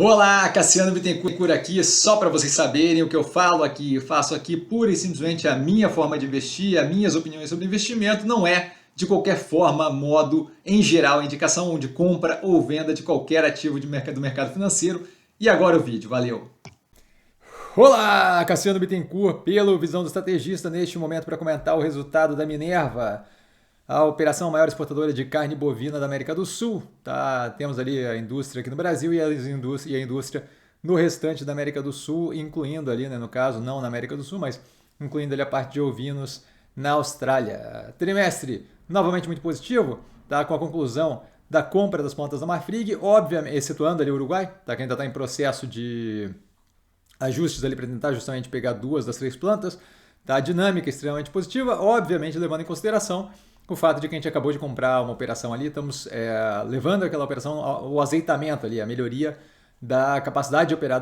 Olá, Cassiano Bittencourt aqui, só para vocês saberem o que eu falo aqui, eu faço aqui pura e simplesmente a minha forma de investir, as minhas opiniões sobre investimento, não é de qualquer forma, modo, em geral, indicação de compra ou venda de qualquer ativo do mercado financeiro. E agora o vídeo, valeu! Olá, Cassiano Bittencourt, pelo Visão do Estrategista, neste momento para comentar o resultado da Minerva, a operação maior exportadora de carne bovina da América do Sul. Tá? Temos ali a indústria aqui no Brasil e a indústria no restante da América do Sul, incluindo ali, né, no caso, não na América do Sul, mas incluindo ali a parte de ovinos na Austrália. Trimestre novamente muito positivo, tá? Com a conclusão da compra das plantas da Marfrig, obviamente, excetuando ali o Uruguai, tá? Que ainda está em processo de ajustes ali para tentar justamente pegar 2 das 3 plantas. Tá? A dinâmica extremamente positiva, obviamente levando em consideração o fato de que a gente acabou de comprar uma operação ali, estamos levando aquela operação ao azeitamento ali, a melhoria da capacidade de operar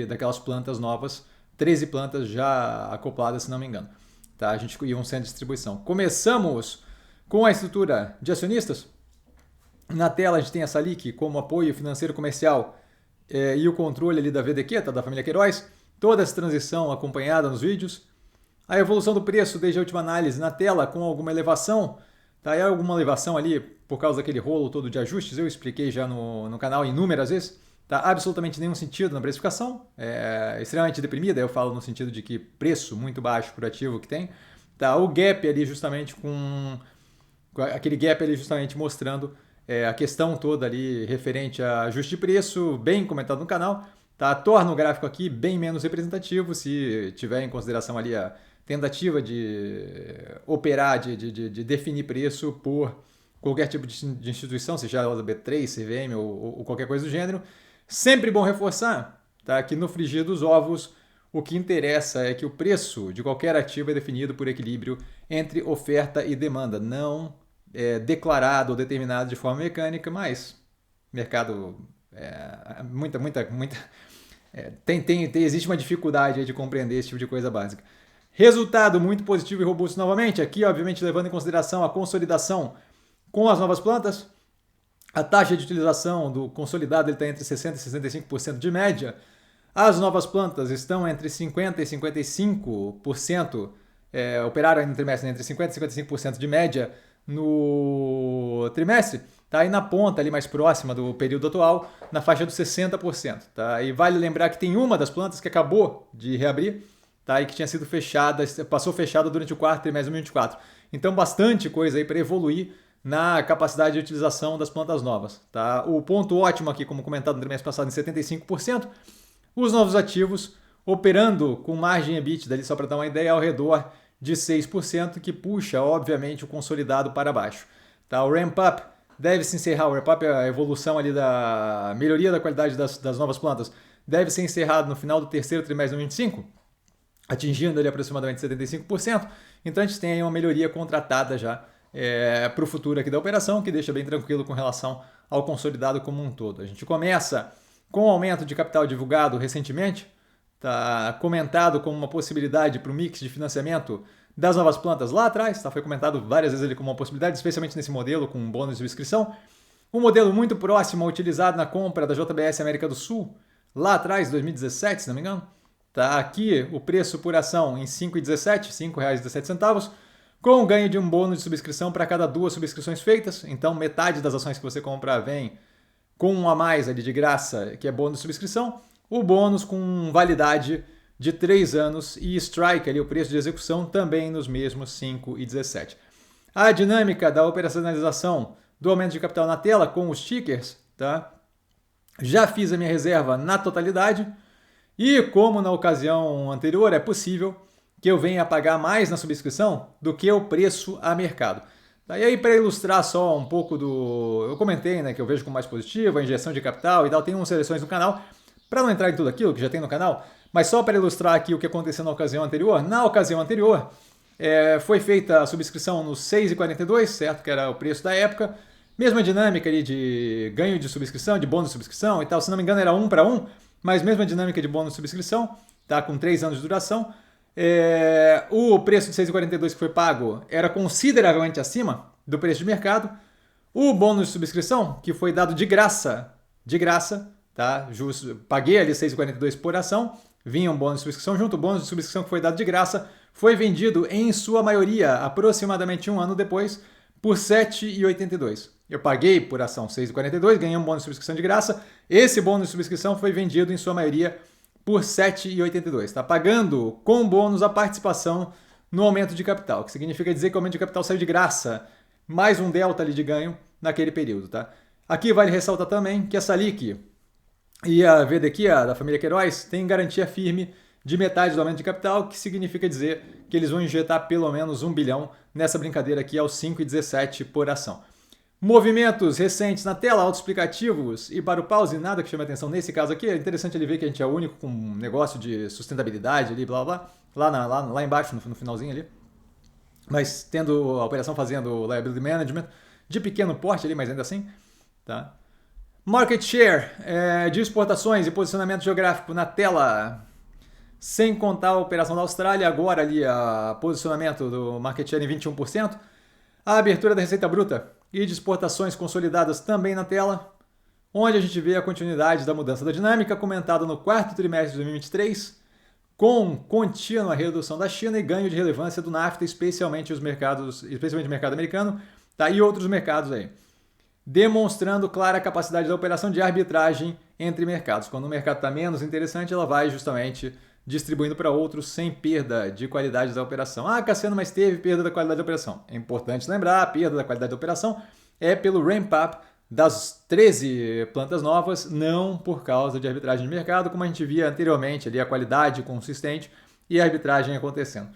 daquelas plantas novas, 13 plantas já acopladas, se não me engano. Tá? A gente ia um centro de distribuição. Começamos com a estrutura de acionistas. Na tela a gente tem a Salic como apoio financeiro comercial e o controle ali da VDQ, tá? Da família Queiroz. Toda essa transição acompanhada nos vídeos. A evolução do preço desde a última análise na tela com alguma elevação. Tá? E alguma elevação ali por causa daquele rolo todo de ajustes. Eu expliquei já no canal inúmeras vezes. Tá? Absolutamente nenhum sentido na precificação. Extremamente deprimida. Eu falo no sentido de que preço muito baixo por ativo que tem. Tá? O gap ali justamente com aquele gap ali justamente mostrando a questão toda ali referente a ajuste de preço, bem comentado no canal. Tá? Torna o gráfico aqui bem menos representativo se tiver em consideração ali a tentativa de operar, de definir preço por qualquer tipo de instituição, seja ela B3, CVM ou qualquer coisa do gênero. Sempre bom reforçar, tá, que no frigir dos ovos o que interessa é que o preço de qualquer ativo é definido por equilíbrio entre oferta e demanda, não declarado ou determinado de forma mecânica, mas mercado existe uma dificuldade aí de compreender esse tipo de coisa básica. Resultado muito positivo e robusto novamente. Aqui, obviamente, levando em consideração a consolidação com as novas plantas. A taxa de utilização do consolidado está entre 60% e 65% de média. As novas plantas estão entre 50% e 55%, operaram no trimestre entre 50% e 55% de média no trimestre. Tá aí na ponta, ali mais próxima do período atual, na faixa dos 60%. Tá? E vale lembrar que tem uma das plantas que acabou de reabrir, tá? E que tinha sido fechada, passou fechada durante o quarto trimestre de 2024. Então, bastante coisa aí para evoluir na capacidade de utilização das plantas novas. Tá? O ponto ótimo aqui, como comentado no trimestre passado, em 75%. Os novos ativos operando com margem EBITDA, ali, só para dar uma ideia, ao redor de 6%, que puxa, obviamente, o consolidado para baixo. Tá? O ramp-up deve se encerrar, o ramp-up é a evolução ali da melhoria da qualidade das novas plantas, deve ser encerrado no final do terceiro trimestre de 2025, atingindo ali aproximadamente 75%. Então a gente tem aí uma melhoria contratada já para o futuro aqui da operação, que deixa bem tranquilo com relação ao consolidado como um todo. A gente começa com o aumento de capital divulgado recentemente, está comentado como uma possibilidade para o mix de financiamento das novas plantas lá atrás, tá? Foi comentado várias vezes ali como uma possibilidade, especialmente nesse modelo com bônus de subscrição. Um modelo muito próximo ao utilizado na compra da JBS América do Sul, lá atrás, 2017, se não me engano. Tá aqui o preço por ação em R$ 5,17, R$ 5,17, com o ganho de um bônus de subscrição para cada 2 subscrições feitas. Então, metade das ações que você comprar vem com um a mais ali de graça, que é bônus de subscrição. O bônus com validade de 3 anos e strike ali, o preço de execução também nos mesmos 5,17. A dinâmica da operacionalização do aumento de capital na tela com os tickers, tá? Já fiz a minha reserva na totalidade e, como na ocasião anterior, é possível que eu venha a pagar mais na subscrição do que o preço a mercado. E aí, para ilustrar só um pouco do... Eu comentei, né, que eu vejo como mais positivo a injeção de capital e tal, tem umas seleções no canal, para não entrar em tudo aquilo que já tem no canal, mas só para ilustrar aqui o que aconteceu na ocasião anterior. Na ocasião anterior, foi feita a subscrição nos 6,42, certo? Que era o preço da época. Mesma dinâmica ali de ganho de subscrição, de bônus de subscrição e tal. Se não me engano, era 1 para 1, mas mesma dinâmica de bônus de subscrição, tá? Com 3 anos de duração. O preço de 6,42 que foi pago era consideravelmente acima do preço de mercado. O bônus de subscrição, que foi dado de graça de graça, tá? Paguei ali 6,42 por ação, vinha um bônus de subscrição junto, o bônus de subscrição que foi dado de graça foi vendido em sua maioria, aproximadamente um ano depois, por 7,82. Eu paguei por ação 6,42, ganhei um bônus de subscrição de graça, esse bônus de subscrição foi vendido em sua maioria por 7,82. Está pagando com bônus a participação no aumento de capital, que significa dizer que o aumento de capital saiu de graça, mais um delta ali de ganho naquele período. Tá? Aqui vale ressaltar também que a Salic e a VDQ, a da família Queiroz, tem garantia firme de metade do aumento de capital, que significa dizer que eles vão injetar pelo menos 1 bilhão nessa brincadeira aqui aos 5,17 por ação. Movimentos recentes na tela, autoexplicativos e para o pause, nada que chame atenção nesse caso aqui. É interessante ele ver que a gente é o único com um negócio de sustentabilidade ali, blá blá, lá embaixo, no finalzinho ali. Mas tendo a operação fazendo liability management de pequeno porte ali, mas ainda assim. Tá? Market share de exportações e posicionamento geográfico na tela, sem contar a operação da Austrália, agora ali o posicionamento do market share em 21%. A abertura da receita bruta e de exportações consolidadas também na tela, onde a gente vê a continuidade da mudança da dinâmica comentada no quarto trimestre de 2023, com contínua redução da China e ganho de relevância do NAFTA, especialmente o mercado americano, tá? E outros mercados aí, demonstrando clara capacidade da operação de arbitragem entre mercados. Quando o mercado está menos interessante, ela vai justamente distribuindo para outros sem perda de qualidade da operação. Ah, Cassiano, mas teve perda da qualidade da operação. É importante lembrar, a perda da qualidade da operação é pelo ramp-up das 13 plantas novas, não por causa de arbitragem de mercado, como a gente via anteriormente, ali a qualidade consistente e a arbitragem acontecendo.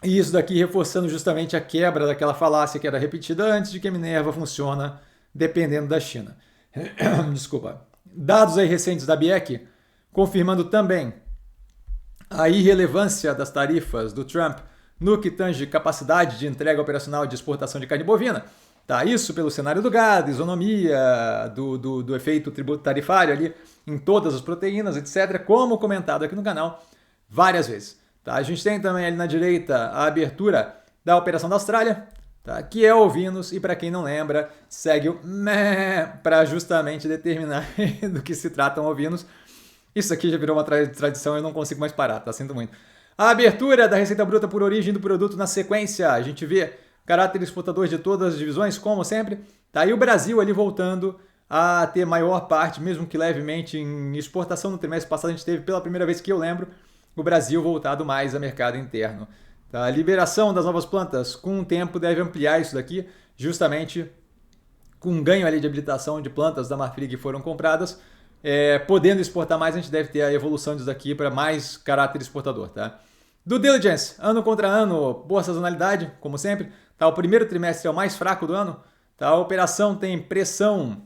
E isso daqui reforçando justamente a quebra daquela falácia que era repetida antes de que a Minerva funciona dependendo da China. Desculpa. Dados aí recentes da BIEC confirmando também a irrelevância das tarifas do Trump no que tange capacidade de entrega operacional de exportação de carne bovina. Tá? Isso pelo cenário do gado, isonomia, do efeito tarifário ali em todas as proteínas, etc., como comentado aqui no canal várias vezes. Tá? A gente tem também ali na direita a abertura da operação da Austrália, tá? Que é ovinos, e para quem não lembra, segue o para justamente determinar do que se tratam ovinos. Isso aqui já virou uma tradição, eu não consigo mais parar, tá? Sinto muito. A abertura da receita bruta por origem do produto na sequência. A gente vê caráter exportador de todas as divisões, como sempre. Tá? E o Brasil ali voltando a ter maior parte, mesmo que levemente, em exportação. No trimestre passado a gente teve, pela primeira vez que eu lembro, o Brasil voltado mais a mercado interno. Tá? A liberação das novas plantas, com o tempo, deve ampliar isso daqui, justamente com um ganho ali de habilitação de plantas da Marfrig que foram compradas. Podendo exportar mais, a gente deve ter a evolução disso daqui para mais caráter exportador. Tá? Due diligence, ano contra ano, boa sazonalidade, como sempre. Tá? O primeiro trimestre é o mais fraco do ano. Tá? A operação tem pressão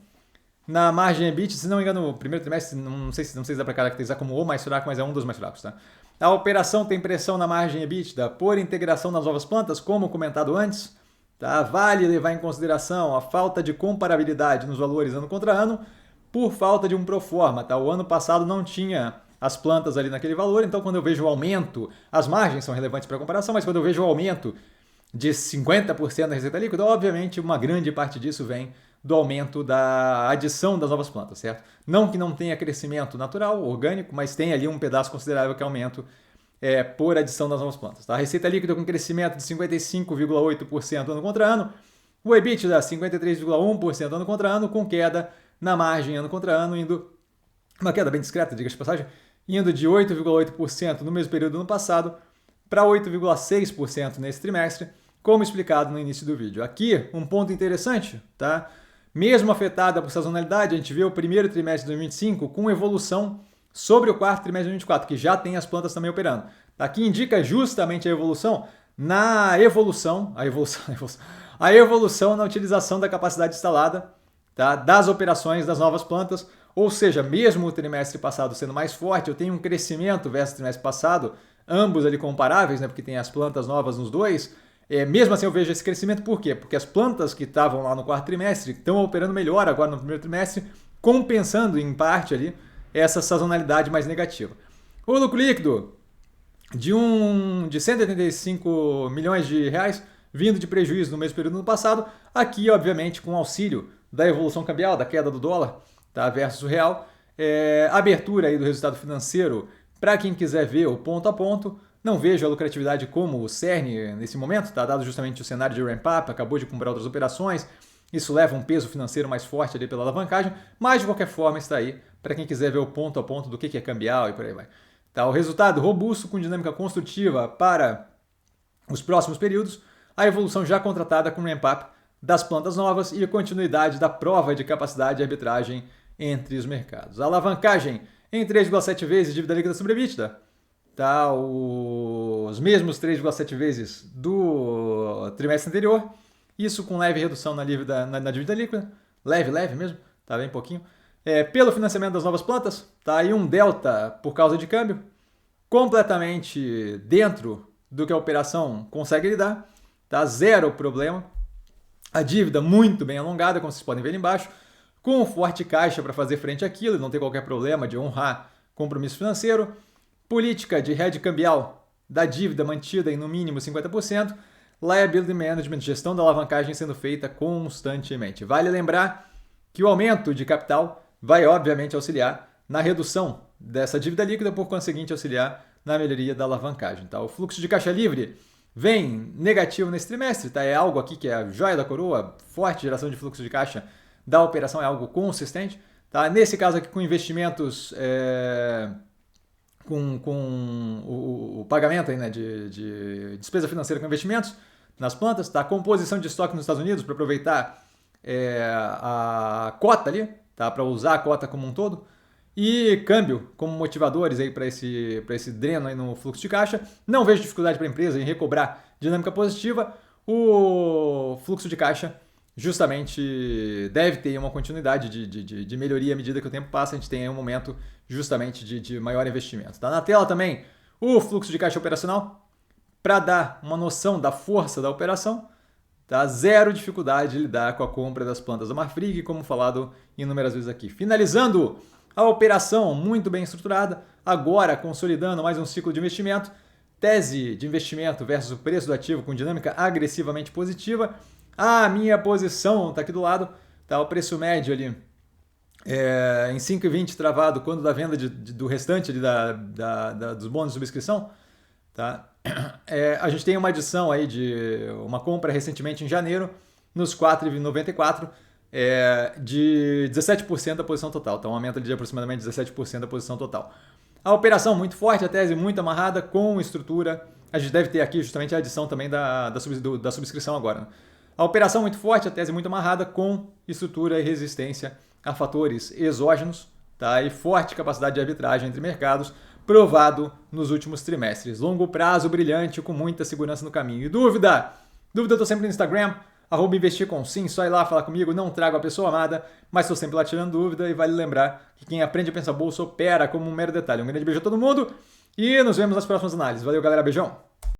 na margem EBIT, se não me engano, o primeiro trimestre, não sei se dá para caracterizar como o mais fraco, mas é um dos mais fracos. Tá? A operação tem pressão na margem EBITDA por integração das novas plantas, como comentado antes. Tá? Vale levar em consideração a falta de comparabilidade nos valores ano contra ano, por falta de um proforma. Tá? O ano passado não tinha as plantas ali naquele valor, então quando eu vejo o aumento, as margens são relevantes para a comparação, mas quando eu vejo o aumento de 50% da receita líquida, obviamente uma grande parte disso vem do aumento da adição das novas plantas, certo? Não que não tenha crescimento natural, orgânico, mas tem ali um pedaço considerável que é aumento por adição das novas plantas. Tá? A receita líquida com crescimento de 55,8% ano contra ano, o EBITDA 53,1% ano contra ano, com queda na margem ano contra ano, indo uma queda bem discreta, diga-se de passagem, indo de 8,8% no mesmo período do ano passado para 8,6% nesse trimestre, como explicado no início do vídeo. Aqui, um ponto interessante, tá? Mesmo afetada por sazonalidade, a gente vê o primeiro trimestre de 2025 com evolução sobre o quarto trimestre de 2024, que já tem as plantas também operando. Aqui indica justamente a evolução na evolução na utilização da capacidade instalada, tá, das operações das novas plantas, ou seja, mesmo o trimestre passado sendo mais forte, eu tenho um crescimento versus o trimestre passado, ambos ali comparáveis, né, porque tem as plantas novas nos dois, mesmo assim eu vejo esse crescimento, por quê? Porque as plantas que estavam lá no quarto trimestre estão operando melhor agora no primeiro trimestre, compensando em parte ali essa sazonalidade mais negativa. O lucro líquido de 185 milhões de reais, vindo de prejuízo no mesmo período do ano passado, aqui obviamente com auxílio da evolução cambial, da queda do dólar, tá, versus o real. Abertura aí do resultado financeiro para quem quiser ver o ponto a ponto. Não vejo a lucratividade como o cerne nesse momento, tá, dado justamente o cenário de ramp-up, acabou de comprar outras operações. Isso leva um peso financeiro mais forte ali pela alavancagem, mas de qualquer forma está aí para quem quiser ver o ponto a ponto do que é cambial e por aí vai. Tá, o resultado robusto com dinâmica construtiva para os próximos períodos, a evolução já contratada com ramp-up das plantas novas e a continuidade da prova de capacidade de arbitragem entre os mercados. A alavancagem em 3,7 vezes dívida líquida sobre EBITDA, tá, os mesmos 3,7 vezes do trimestre anterior, isso com leve redução na dívida líquida, leve mesmo, tá bem pouquinho. Pelo financiamento das novas plantas, tá aí um delta por causa de câmbio, completamente dentro do que a operação consegue lidar, tá? Zero problema. A dívida muito bem alongada, como vocês podem ver ali embaixo, com um forte caixa para fazer frente àquilo, não tem qualquer problema de honrar compromisso financeiro. Política de hedge cambial da dívida mantida em no mínimo 50%. Liability Management, gestão da alavancagem sendo feita constantemente. Vale lembrar que o aumento de capital vai, obviamente, auxiliar na redução dessa dívida líquida, por conseguinte, auxiliar na melhoria da alavancagem. Tá? O fluxo de caixa livre vem negativo nesse trimestre, tá? É algo aqui que é a joia da coroa, forte geração de fluxo de caixa da operação, é algo consistente. Tá? Nesse caso aqui, com investimentos, com o pagamento aí, né, de despesa financeira com investimentos nas plantas, tá? Composição de estoque nos Estados Unidos para aproveitar a cota ali, tá? Para usar a cota como um todo. E câmbio como motivadores aí para esse dreno aí no fluxo de caixa. Não vejo dificuldade para a empresa em recobrar dinâmica positiva. O fluxo de caixa justamente deve ter uma continuidade de melhoria à medida que o tempo passa. A gente tem aí um momento justamente de maior investimento. Tá na tela também o fluxo de caixa operacional para dar uma noção da força da operação. Tá? Zero dificuldade de lidar com a compra das plantas da Marfrig, como falado inúmeras vezes aqui. Finalizando a operação muito bem estruturada, agora consolidando mais um ciclo de investimento, tese de investimento versus o preço do ativo com dinâmica agressivamente positiva. A minha posição está aqui do lado, tá? O preço médio ali em 5,20 travado quando da venda do restante ali dos bônus de subscrição. Tá? A gente tem uma adição aí de uma compra recentemente em janeiro, nos 4,94, de 17% da posição total. Então, um aumento de aproximadamente 17% da posição total. A operação muito forte, a tese muito amarrada, com estrutura. A gente deve ter aqui justamente a adição também da subscrição agora. Né? A operação muito forte, a tese muito amarrada, com estrutura e resistência a fatores exógenos, tá? E forte capacidade de arbitragem entre mercados, provado nos últimos trimestres. Longo prazo, brilhante, com muita segurança no caminho. E dúvida? Dúvida eu estou sempre no Instagram, @investircomsim, só ir lá falar comigo, não trago a pessoa amada, mas estou sempre lá tirando dúvida e vale lembrar que quem aprende a pensar bolsa opera como um mero detalhe. Um grande beijo a todo mundo e nos vemos nas próximas análises. Valeu, galera, beijão!